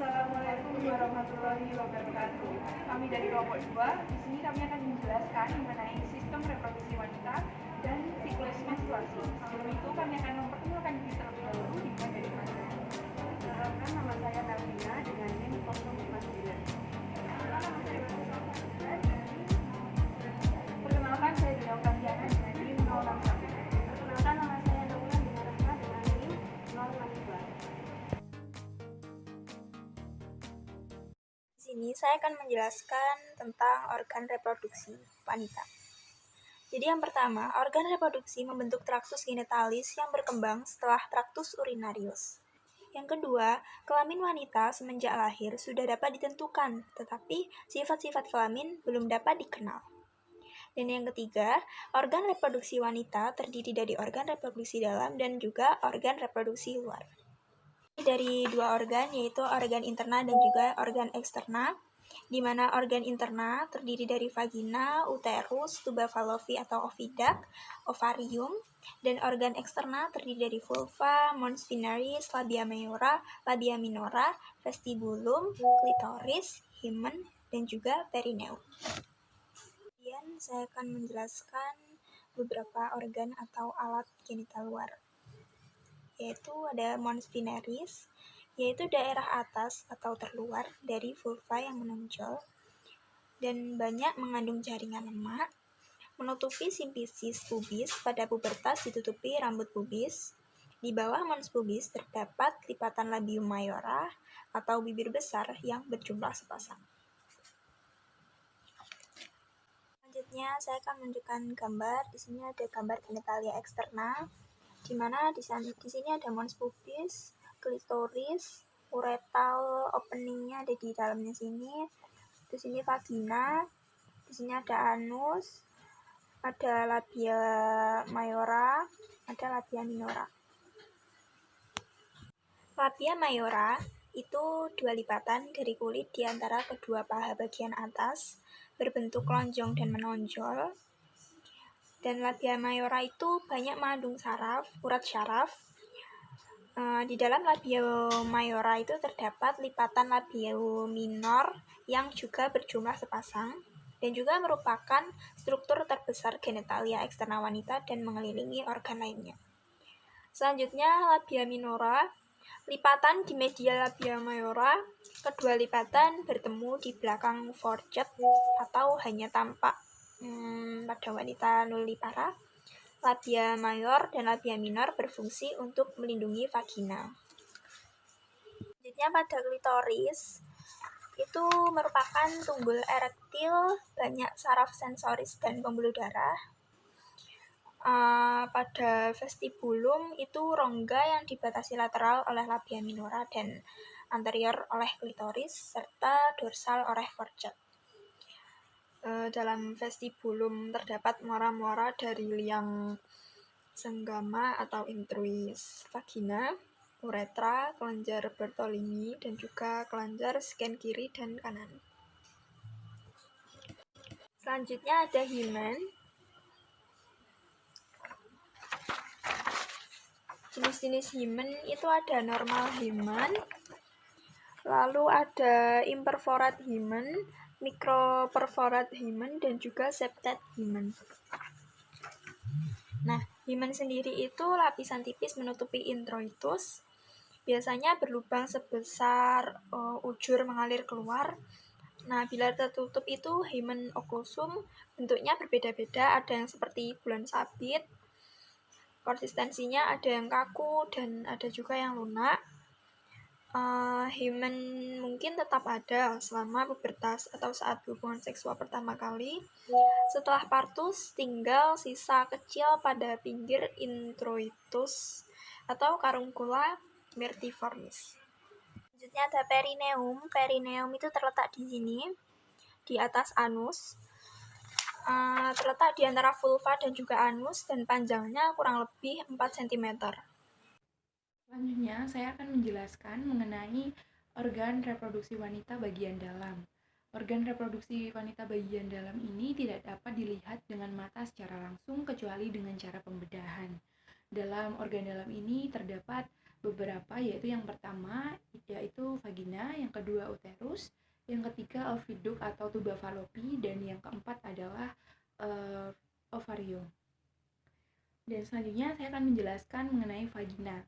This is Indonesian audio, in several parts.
Assalamualaikum warahmatullahi wabarakatuh. Kami dari kelompok 2, di sini kami akan menjelaskan mengenai sistem reproduksi wanita dan siklus menstruasi. Sebelum itu kami akan memperkenalkan diri terlebih dahulu dimulai dari Mas. Perkenalkan, nama saya Melvina dengan NIM 059. Perkenalkan, saya Dina Oktaviana dengan NIM 061. Perkenalkan, nama saya Naula Dina Rahma dengan NIM 062. Di sini saya akan menjelaskan tentang organ reproduksi wanita. Jadi yang pertama, organ reproduksi membentuk traktus genitalis yang berkembang setelah traktus urinarius. Yang kedua, kelamin wanita semenjak lahir sudah dapat ditentukan, tetapi sifat-sifat kelamin belum dapat dikenal. Dan yang ketiga, organ reproduksi wanita terdiri dari organ reproduksi dalam dan juga organ reproduksi luar. Dari dua organ, yaitu organ interna dan juga organ eksterna, di mana organ interna terdiri dari vagina, uterus, tuba fallopi atau oviduct, ovarium, dan organ eksterna terdiri dari vulva, mons veneris, labia majora, labia minora, vestibulum, klitoris, hymen, dan juga perineum. Kemudian saya akan menjelaskan beberapa organ atau alat genital luar, yaitu ada mons veneris, yaitu daerah atas atau terluar dari vulva yang menonjol dan banyak mengandung jaringan lemak, menutupi simfisis pubis, pada pubertas ditutupi rambut pubis. Di bawah mons pubis terdapat lipatan labium majora atau bibir besar yang berjumlah sepasang. Selanjutnya saya akan menunjukkan gambar. Di sini ada gambar genitalia eksterna, di mana di sini ada mons pubis, klitoris, uretal openingnya ada di dalamnya sini. Di sini vagina, di sini ada anus, ada labia majora, ada labia minora. Labia majora itu dua lipatan dari kulit di antara kedua paha bagian atas, berbentuk lonjong dan menonjol. Dan labia majora itu banyak mengandung saraf, urat syaraf. Di dalam labia majora itu terdapat lipatan labia minor yang juga berjumlah sepasang dan juga merupakan struktur terbesar genitalia eksterna wanita dan mengelilingi organ lainnya. Selanjutnya labia minora, lipatan di medial labia majora, kedua lipatan bertemu di belakang foregut atau hanya tampak pada wanita nullipara. Labia mayor dan labia minor berfungsi untuk melindungi vagina. Selanjutnya pada klitoris, itu merupakan tunggul erektil, banyak saraf sensoris dan pembuluh darah. Pada vestibulum itu rongga yang dibatasi lateral oleh labia minora dan anterior oleh klitoris, serta dorsal oleh foregut. Dalam vestibulum terdapat muara-muara dari liang senggama atau intruis vagina, uretra, kelenjar Bartolini, dan juga kelenjar sken kiri dan kanan. Selanjutnya ada hymen. Jenis-jenis hymen itu ada normal hymen, lalu ada imperforate hymen, microperforate hymen, dan juga septate hymen. Nah, hymen sendiri itu lapisan tipis menutupi introitus, biasanya berlubang sebesar ujur mengalir keluar. Nah, bila tertutup itu hymen occlusum, bentuknya berbeda-beda, ada yang seperti bulan sabit, konsistensinya ada yang kaku dan ada juga yang lunak. Hymen mungkin tetap ada selama pubertas atau saat hubungan seksual pertama kali. Setelah partus, tinggal sisa kecil pada pinggir introitus atau caruncula myrtiformis. Selanjutnya ada perineum. Perineum itu terletak di sini, di atas anus. Terletak di antara vulva dan juga anus dan panjangnya kurang lebih 4 cm. Selanjutnya, saya akan menjelaskan mengenai organ reproduksi wanita bagian dalam. Organ reproduksi wanita bagian dalam ini tidak dapat dilihat dengan mata secara langsung kecuali dengan cara pembedahan. Dalam organ dalam ini terdapat beberapa, yaitu yang pertama yaitu vagina, yang kedua uterus, yang ketiga oviduct atau tuba falopi, dan yang keempat adalah ovarium. Dan selanjutnya saya akan menjelaskan mengenai vagina.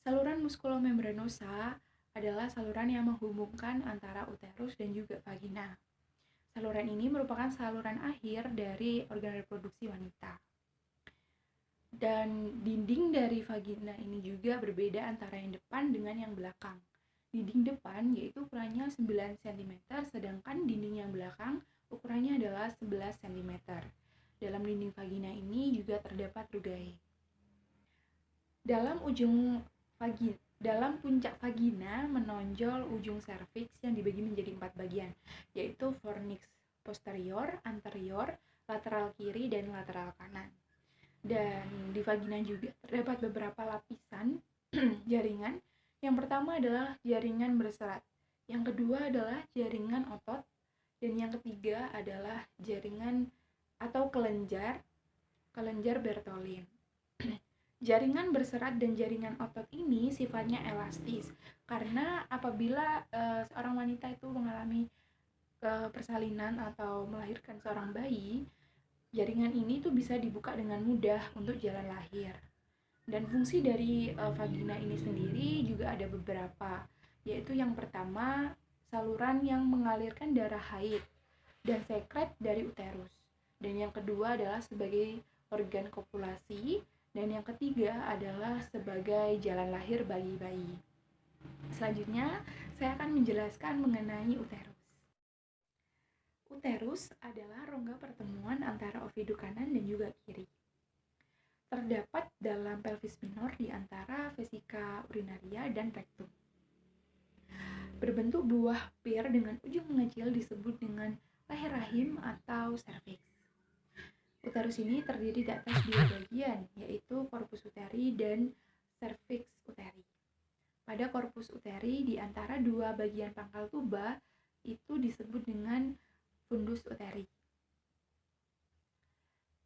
Saluran muskulomembranosa adalah saluran yang menghubungkan antara uterus dan juga vagina. Saluran ini merupakan saluran akhir dari organ reproduksi wanita. Dan dinding dari vagina ini juga berbeda antara yang depan dengan yang belakang. Dinding depan yaitu ukurannya 9 cm, sedangkan dinding yang belakang ukurannya adalah 11 cm. Dalam dinding vagina ini juga terdapat rugae. Dalam puncak vagina menonjol ujung serviks yang dibagi menjadi 4 bagian, yaitu fornix posterior, anterior, lateral kiri, dan lateral kanan. Dan di vagina juga terdapat beberapa lapisan jaringan. Yang pertama adalah jaringan berserat, yang kedua adalah jaringan otot, dan yang ketiga adalah jaringan atau kelenjar Bartholin. Jaringan berserat dan jaringan otot ini sifatnya elastis, karena apabila seorang wanita itu mengalami persalinan atau melahirkan seorang bayi, jaringan ini tuh bisa dibuka dengan mudah untuk jalan lahir. Dan fungsi dari vagina ini sendiri juga ada beberapa, yaitu yang pertama, saluran yang mengalirkan darah haid dan sekret dari uterus. Dan yang kedua adalah sebagai organ kopulasi, dan yang ketiga adalah sebagai jalan lahir bagi bayi. Selanjutnya, saya akan menjelaskan mengenai uterus. Uterus adalah rongga pertemuan antara oviduct kanan dan juga kiri. Terdapat dalam pelvis minor di antara vesika urinaria dan rektum. Berbentuk buah pir dengan ujung mengecil disebut dengan leher rahim atau serviks. Uterus ini terdiri di atas 2 bagian, yaitu corpus uteri dan cervix uteri. Pada corpus uteri, di antara 2 bagian pangkal tuba itu disebut dengan fundus uteri.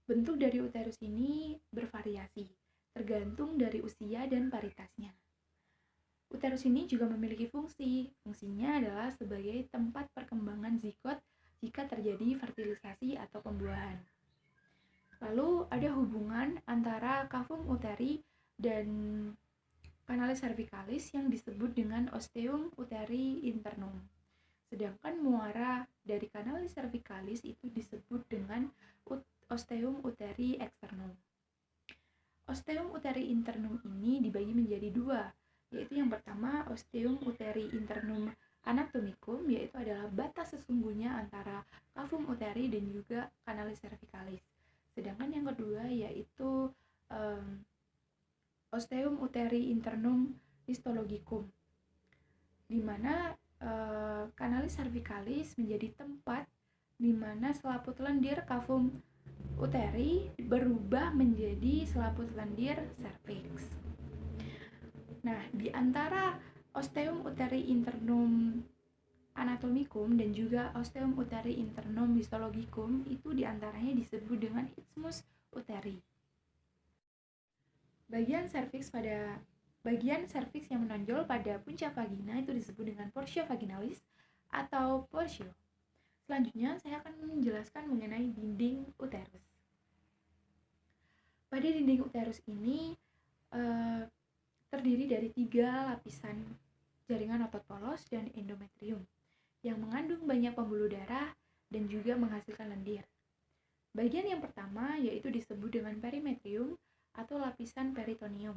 Bentuk dari uterus ini bervariasi, tergantung dari usia dan paritasnya. Uterus ini juga memiliki fungsi. Fungsinya adalah sebagai tempat perkembangan zigot jika terjadi fertilisasi atau pembuahan. Lalu ada hubungan antara cavum uteri dan canalis cervicalis yang disebut dengan osteum uteri internum. Sedangkan muara dari canalis cervicalis itu disebut dengan osteum uteri externum. Osteum uteri internum ini dibagi menjadi 2, yaitu yang pertama osteum uteri internum anatomicum, yaitu adalah batas sesungguhnya antara cavum uteri dan juga canalis cervicalis. Sedangkan yang kedua yaitu osteum uteri internum histologicum, di mana canalis cervicalis menjadi tempat di mana selaput lendir cavum uteri berubah menjadi selaput lendir cervix. Nah, di antara osteum uteri internum anatomicum dan juga osteum uteri internum histologicum itu diantaranya disebut dengan isthmus uteri. Bagian serviks yang menonjol pada puncak vagina itu disebut dengan portia vaginalis atau portio. Selanjutnya saya akan menjelaskan mengenai dinding uterus. Pada dinding uterus ini terdiri dari 3 lapisan jaringan otot polos dan endometrium yang mengandung banyak pembuluh darah dan juga menghasilkan lendir. Bagian yang pertama yaitu disebut dengan perimetrium atau lapisan peritoneum.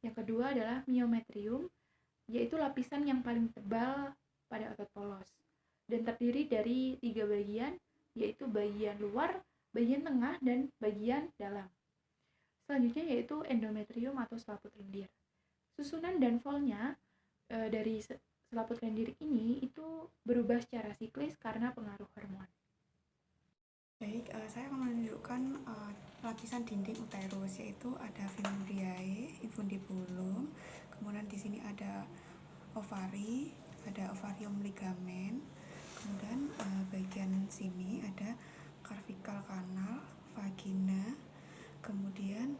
Yang kedua adalah myometrium, yaitu lapisan yang paling tebal pada otot polos dan terdiri dari 3 bagian, yaitu bagian luar, bagian tengah, dan bagian dalam. Selanjutnya yaitu endometrium atau selaput lendir. Susunan dan volnya dari selaput lendir ini itu berubah secara siklis karena pengaruh hormon. Baik, saya akan menunjukkan lapisan dinding uterus, yaitu ada fimbriae, infundibulum, kemudian di sini ada ovari, ada ovarium ligamen, kemudian bagian sini ada cervical canal, vagina, kemudian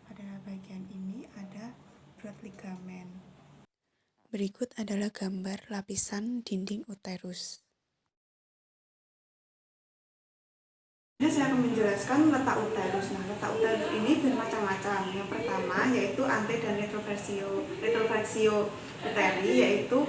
pada bagian ini ada broad ligamen. Berikut adalah gambar lapisan dinding uterus. Saya akan menjelaskan letak uterus. Nah, letak uterus ini bermacam-macam. Yang pertama yaitu ante dan retrofleksio uteri, yaitu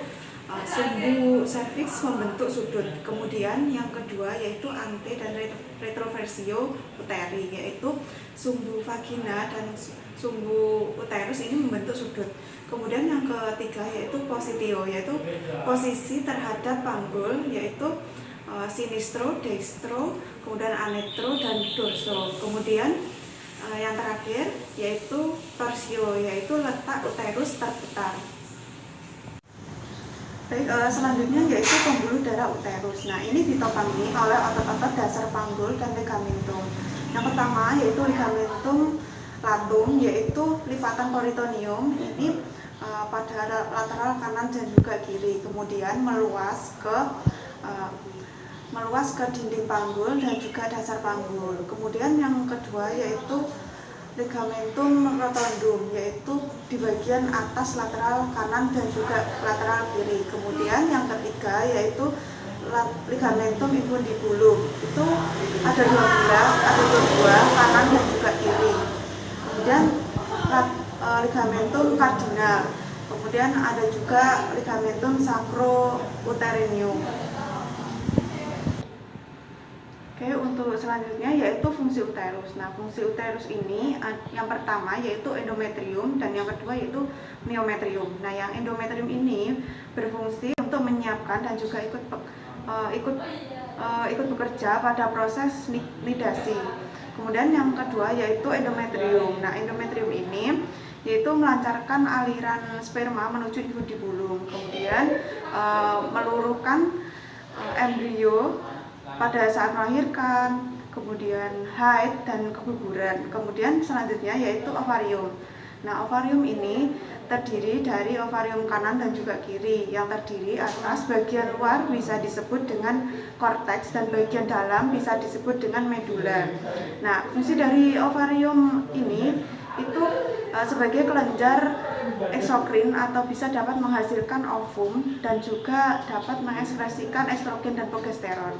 sumbu serviks membentuk sudut. Kemudian yang kedua yaitu ante dan retroversio uteri, yaitu sumbu vagina dan sumbu uterus ini membentuk sudut. Kemudian yang ketiga yaitu positio, yaitu posisi terhadap panggul, yaitu sinistro, dextro, kemudian anetro dan dorso. Kemudian yang terakhir yaitu torsio, yaitu letak uterus terputar. Baik, selanjutnya yaitu pembuluh darah uterus. Nah, ini ditopangi oleh otot-otot dasar panggul dan ligamentum. Yang pertama yaitu ligamentum latum, yaitu lipatan peritoneum ini pada lateral kanan dan juga kiri. Kemudian meluas ke dinding panggul dan juga dasar panggul. Kemudian yang kedua yaitu ligamentum rotundum, yaitu di bagian atas lateral kanan dan juga lateral kiri. Kemudian yang ketiga yaitu ligamentum infundibulum, itu ada dua buah, kanan dan juga kiri. Kemudian ligamentum cardinal, kemudian ada juga ligamentum sacro-uterinium. Oke, untuk selanjutnya yaitu fungsi uterus. Nah, fungsi uterus ini yang pertama yaitu endometrium dan yang kedua yaitu myometrium. Nah, yang endometrium ini berfungsi untuk menyiapkan dan juga ikut bekerja pada proses nidasi. Kemudian yang kedua yaitu endometrium. Nah, endometrium ini yaitu melancarkan aliran sperma menuju infundibulum, kemudian meluruhkan embrio pada saat melahirkan, kemudian haid dan keguguran. Kemudian selanjutnya yaitu ovarium. Nah, ovarium ini terdiri dari ovarium kanan dan juga kiri. Yang terdiri atas bagian luar bisa disebut dengan korteks dan bagian dalam bisa disebut dengan medula. Nah, fungsi dari ovarium ini itu sebagai kelenjar eksokrin atau bisa dapat menghasilkan ovum dan juga dapat mengekspresikan estrogen dan progesteron.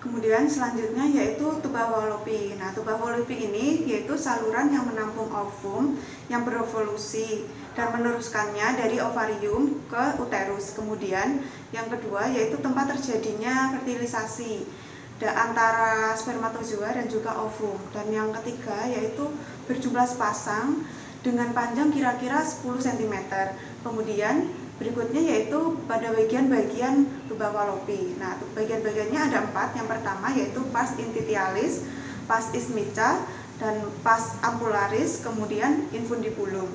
Kemudian selanjutnya yaitu tuba Fallopi. Nah, tuba Fallopi ini yaitu saluran yang menampung ovum yang berevolusi dan meneruskannya dari ovarium ke uterus. Kemudian yang kedua yaitu tempat terjadinya fertilisasi antara spermatozoa dan juga ovum. Dan yang ketiga yaitu berjumlah sepasang dengan panjang kira-kira 10 cm. Kemudian berikutnya yaitu pada bagian-bagian tuba Fallopi. Nah, bagian-bagiannya ada 4. Yang pertama yaitu pars intitialis, pars ismica, dan pars ampullaris, kemudian infundibulum.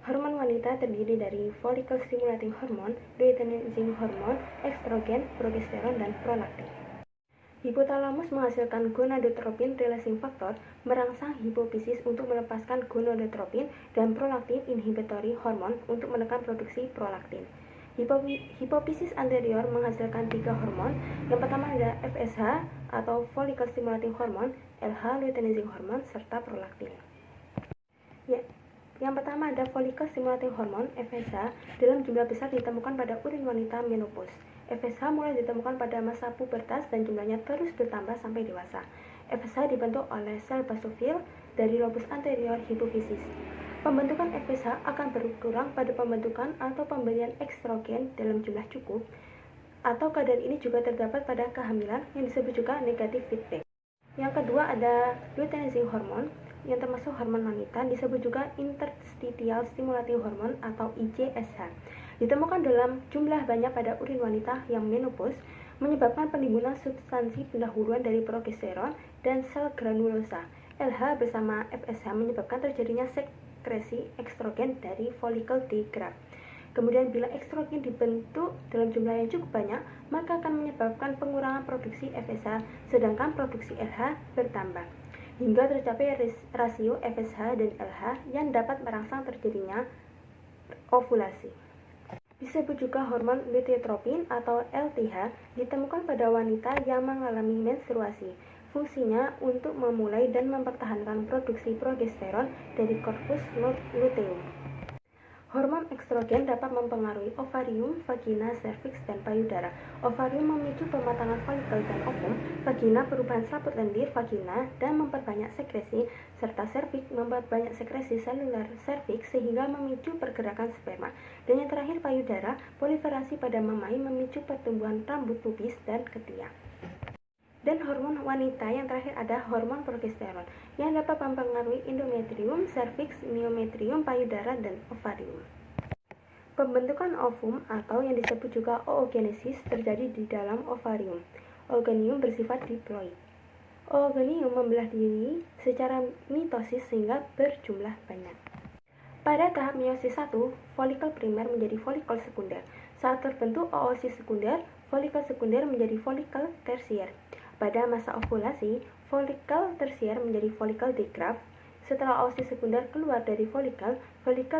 Hormon wanita terdiri dari follicle stimulating hormone, luteinizing hormone, estrogen, progesteron, dan prolaktin. Hipotalamus menghasilkan gonadotropin releasing factor, merangsang hipofisis untuk melepaskan gonadotropin dan prolaktin inhibitory hormone untuk menekan produksi prolaktin. Hipofisis anterior menghasilkan 3 hormon. Yang pertama ada FSH atau follicle stimulating hormone, LH luteinizing hormone, serta prolaktin. Yang pertama ada follicle stimulating hormone, FSH, dalam jumlah besar ditemukan pada urin wanita menopause. FSH mulai ditemukan pada masa pubertas dan jumlahnya terus bertambah sampai dewasa. FSH dibentuk oleh sel basofil dari lobus anterior hipofisis. Pembentukan FSH akan berkurang pada pembentukan atau pemberian estrogen dalam jumlah cukup, atau keadaan ini juga terdapat pada kehamilan yang disebut juga negative feedback. Yang kedua ada luteinizing hormone yang termasuk hormon wanita, disebut juga interstitial stimulating hormone atau ICSH. Ditemukan dalam jumlah banyak pada urin wanita yang menopause, menyebabkan penimbunan substansi pendahuluan dari progesteron dan sel granulosa. LH bersama FSH menyebabkan terjadinya sekresi estrogen dari follicle di graft. Kemudian bila estrogen dibentuk dalam jumlah yang cukup banyak, maka akan menyebabkan pengurangan produksi FSH, sedangkan produksi LH bertambah, hingga tercapai rasio FSH dan LH yang dapat merangsang terjadinya ovulasi. Disebut juga hormon luteotropin atau LTH, ditemukan pada wanita yang mengalami menstruasi. Fungsinya untuk memulai dan mempertahankan produksi progesteron dari korpus luteum. Hormon estrogen dapat mempengaruhi ovarium, vagina, serviks, dan payudara. Ovarium memicu pematangan folikel dan ovum, vagina perubahan selaput lendir vagina dan memperbanyak sekresi, serta serviks memperbanyak sekresi seluler serviks sehingga memicu pergerakan sperma. Dan yang terakhir payudara, proliferasi pada memai memicu pertumbuhan rambut pubis dan ketiak. Dan hormon wanita yang terakhir ada hormon progesteron yang dapat mempengaruhi endometrium, serviks, myometrium, payudara, dan ovarium. Pembentukan ovum atau yang disebut juga oogenesis terjadi di dalam ovarium. Ooganium bersifat diploid. Ooganium membelah diri secara mitosis sehingga berjumlah banyak. Pada tahap meiosis 1, folikel primer menjadi folikel sekunder. Saat terbentuk oosis sekunder, folikel sekunder menjadi folikel tersier. Pada masa ovulasi, folikel tersier menjadi folikel digraft. Setelah oosis sekunder keluar dari folikel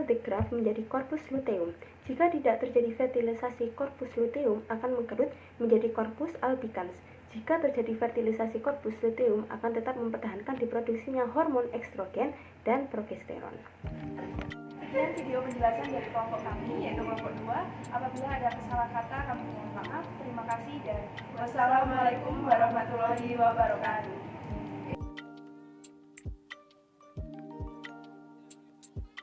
digraft menjadi korpus luteum. Jika tidak terjadi fertilisasi, korpus luteum akan mengkerut menjadi korpus albicans. Jika terjadi fertilisasi, korpus luteum akan tetap mempertahankan diproduksinya hormon estrogen dan progesteron. Sekian video penjelasan dari kelompok kami, yaitu kelompok 2. Apabila ada kesalahan kata, kami mohon maaf. Terima kasih dan wassalamualaikum warahmatullahi wabarakatuh.